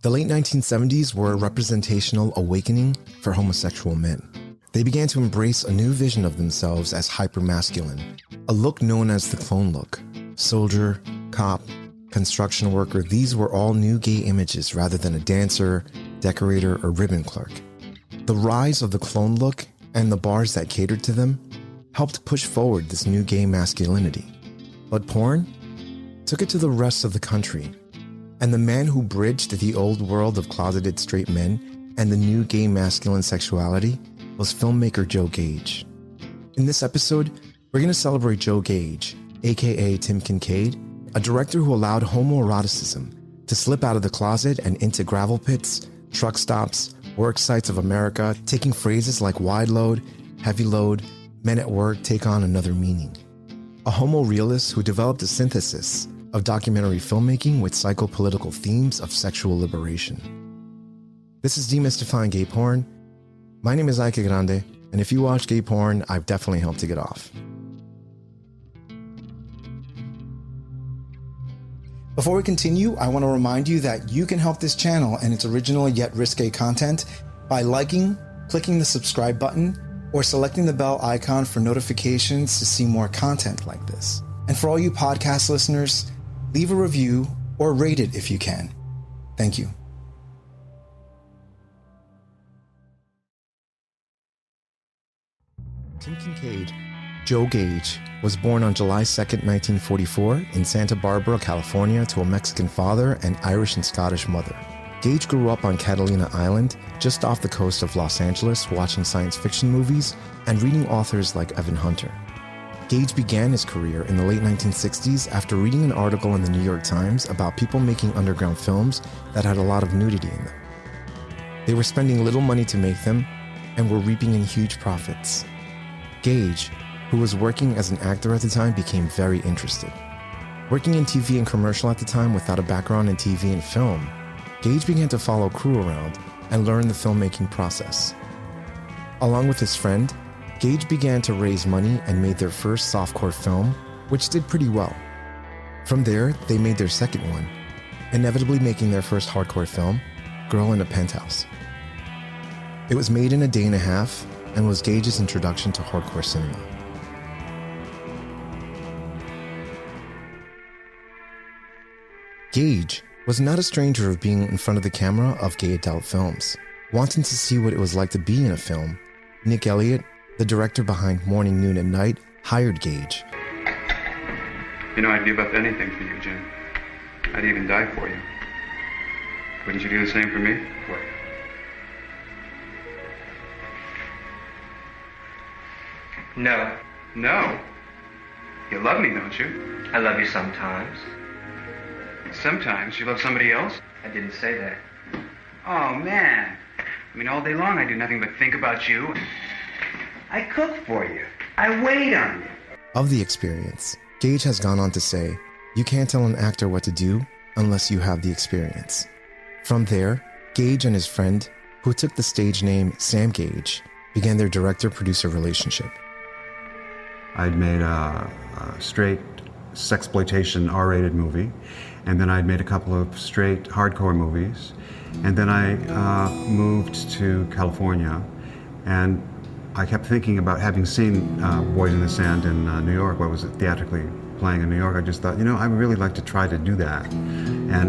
The late 1970s were a representational awakening for homosexual men. They began to embrace a new vision of themselves as hypermasculine, a look known as the clone look. Soldier, cop, construction worker, these were all new gay images rather than a dancer, decorator, or ribbon clerk. The rise of the clone look and the bars that catered to them helped push forward this new gay masculinity. But porn took it to the rest of the country, and the man who bridged the old world of closeted straight men and the new gay masculine sexuality was filmmaker Joe Gage. In this episode, we're going to celebrate Joe Gage, aka Tim Kincaid, a director who allowed homoeroticism to slip out of the closet and into gravel pits, truck stops, work sites of America, taking phrases like wide load, heavy load, men at work take on another meaning. A homo realist who developed a synthesis of documentary filmmaking with psychopolitical themes of sexual liberation. This is Demystifying Gay Porn. My name is Ike Grande, and if you watch gay porn, I've definitely helped to get off. Before we continue, I want to remind you that you can help this channel and its original yet risque content by liking, clicking the subscribe button, or selecting the bell icon for notifications to see more content like this. And for all you podcast listeners, leave a review or rate it if you can. Thank you. Tim Kincaid, Joe Gage, was born on July 2nd, 1944 in Santa Barbara, California to a Mexican father and Irish and Scottish mother. Gage grew up on Catalina Island, just off the coast of Los Angeles, watching science fiction movies and reading authors like Evan Hunter. Gage began his career in the late 1960s after reading an article in the New York Times about people making underground films that had a lot of nudity in them. They were spending little money to make them and were reaping in huge profits. Gage, who was working as an actor at the time, became very interested. Working in TV and commercial at the time without a background in TV and film, Gage began to follow crew around and learn the filmmaking process. Along with his friend, Gage began to raise money and made their first softcore film, which did pretty well. From there, they made their second one, inevitably making their first hardcore film, Girl in a Penthouse. It was made in a day and a half and was Gage's introduction to hardcore cinema. Gage was not a stranger of being in front of the camera of gay adult films. Wanting to see what it was like to be in a film, Nick Elliott, the director behind Morning, Noon, and Night, hired Gage. You know, I'd give up anything for you, Jim. I'd even die for you. Wouldn't you do the same for me? What? No. No? You love me, don't you? I love you sometimes. Sometimes? You love somebody else? I didn't say that. Oh, man. I mean, all day long I do nothing but think about you. I cook for you. I wait on you. Of the experience, Gage has gone on to say, "You can't tell an actor what to do unless you have the experience." From there, Gage and his friend, who took the stage name Sam Gage, began their director-producer relationship. I'd made a straight sexploitation R-rated movie, and then I'd made a couple of straight hardcore movies, and then I moved to California, and I kept thinking about having seen Boys in the Sand in New York, what was it, theatrically playing in New York. I just thought, you know, I would really like to try to do that,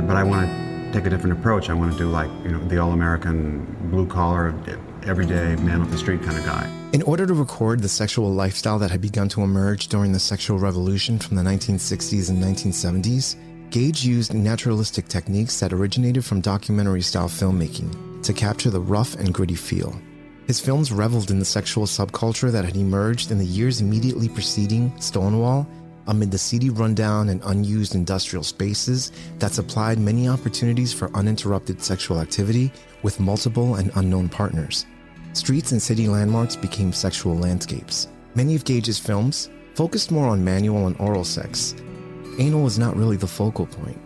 but I want to take a different approach. I want to do like, you know, the all-American blue-collar, everyday man off the street kind of guy. In order to record the sexual lifestyle that had begun to emerge during the sexual revolution from the 1960s and 1970s, Gage used naturalistic techniques that originated from documentary-style filmmaking to capture the rough and gritty feel. His films reveled in the sexual subculture that had emerged in the years immediately preceding Stonewall, amid the seedy rundown and unused industrial spaces that supplied many opportunities for uninterrupted sexual activity with multiple and unknown partners. Streets and city landmarks became sexual landscapes. Many of Gage's films focused more on manual and oral sex. Anal was not really the focal point.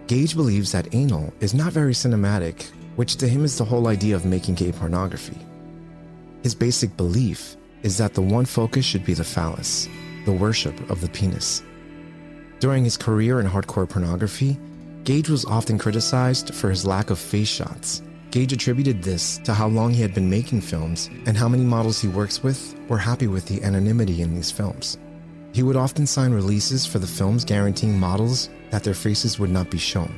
Gage believes that anal is not very cinematic, which to him is the whole idea of making gay pornography. His basic belief is that the one focus should be the phallus, the worship of the penis. During his career in hardcore pornography, Gage was often criticized for his lack of face shots. Gage attributed this to how long he had been making films and how many models he works with were happy with the anonymity in these films. He would often sign releases for the films guaranteeing models that their faces would not be shown.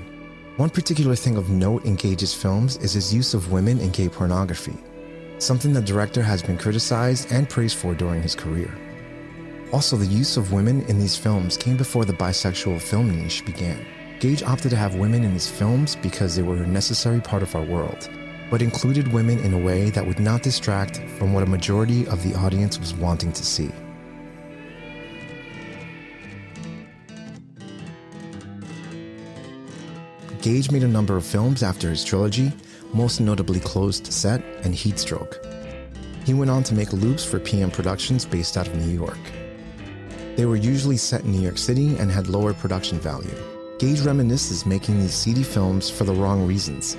One particular thing of note in Gage's films is his use of women in gay pornography, something the director has been criticized and praised for during his career. Also, the use of women in these films came before the bisexual film niche began. Gage opted to have women in his films because they were a necessary part of our world, but included women in a way that would not distract from what a majority of the audience was wanting to see. Gage made a number of films after his trilogy, most notably Closed Set and Heatstroke. He went on to make loops for PM Productions based out of New York. They were usually set in New York City and had lower production value. Gage reminisces making these seedy films for the wrong reasons: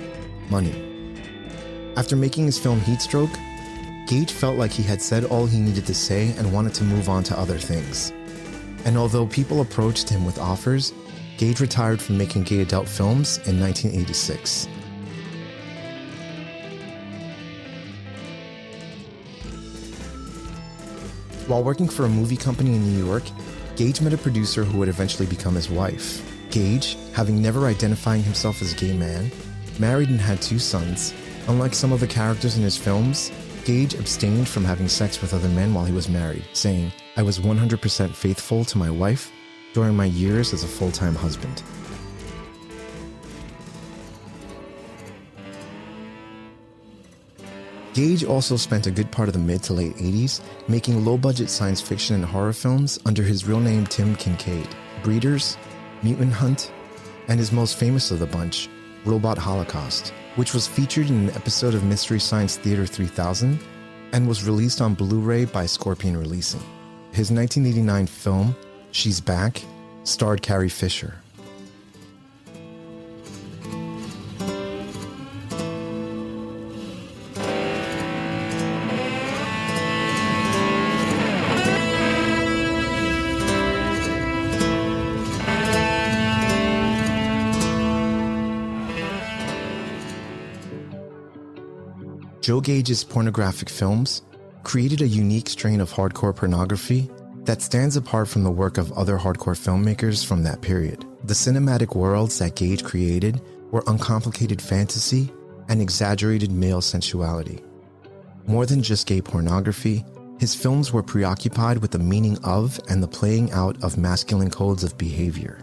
money. After making his film Heatstroke, Gage felt like he had said all he needed to say and wanted to move on to other things. And although people approached him with offers, Gage retired from making gay adult films in 1986. While working for a movie company in New York, Gage met a producer who would eventually become his wife. Gage, having never identifying himself as a gay man, married and had 2 sons. Unlike some of the characters in his films, Gage abstained from having sex with other men while he was married, saying, "I was 100% faithful to my wife during my years as a full-time husband." Gage also spent a good part of the mid to late 80s making low-budget science fiction and horror films under his real name Tim Kincaid, Breeders, Mutant Hunt, and his most famous of the bunch, Robot Holocaust, which was featured in an episode of Mystery Science Theater 3000 and was released on Blu-ray by Scorpion Releasing. His 1989 film, She's Back, starred Carrie Fisher. Joe Gage's pornographic films created a unique strain of hardcore pornography that stands apart from the work of other hardcore filmmakers from that period. The cinematic worlds that Gage created were uncomplicated fantasy and exaggerated male sensuality. More than just gay pornography, his films were preoccupied with the meaning of and the playing out of masculine codes of behavior.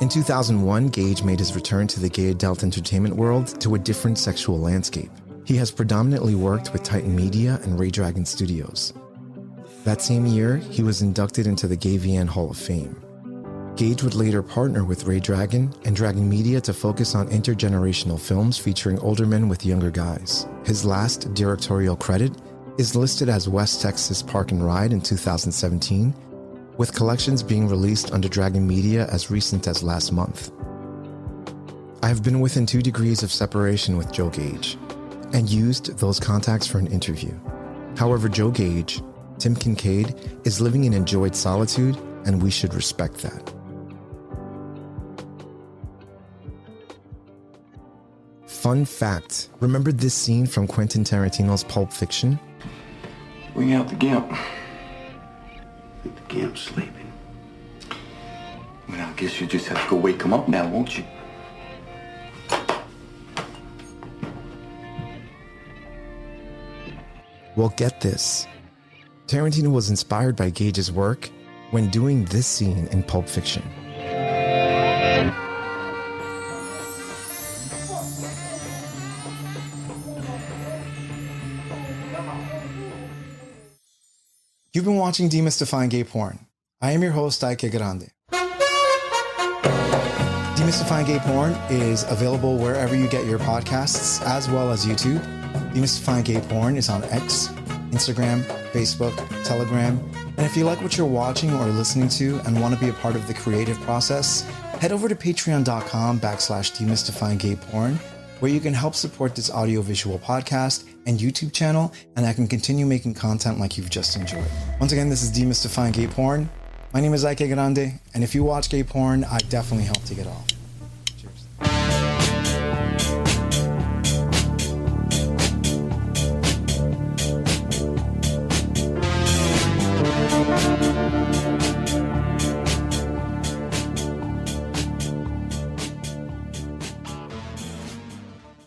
In 2001, Gage made his return to the gay adult entertainment world to a different sexual landscape. He has predominantly worked with Titan Media and Ray Dragon Studios. That same year, he was inducted into the GayVN Hall of Fame. Gage would later partner with Ray Dragon and Dragon Media to focus on intergenerational films featuring older men with younger guys. His last directorial credit is listed as West Texas Park and Ride in 2017, with collections being released under Dragon Media as recent as last month. I have been within 2 degrees of separation with Joe Gage and used those contacts for an interview. However, Joe Gage, Tim Kincaid, is living in enjoyed solitude, and we should respect that. Fun fact, remember this scene from Quentin Tarantino's Pulp Fiction? Bring out the Gimp. I think the Gimp's sleeping. Well, I guess you just have to go wake him up now, won't you? Well, get this. Tarantino was inspired by Gage's work when doing this scene in Pulp Fiction. You've been watching Demystifying Gay Porn. I am your host, Ike Grande. Demystifying Gay Porn is available wherever you get your podcasts, as well as YouTube. Demystifying Gay Porn is on X, Instagram, Facebook, Telegram. And if you like what you're watching or listening to and want to be a part of the creative process, head over to patreon.com/demystifyinggayporn, where you can help support this audiovisual podcast and YouTube channel, and I can continue making content like you've just enjoyed. Once again, this is Demystifying Gay Porn. My name is Ike Grande, and if you watch gay porn, I definitely help to get off.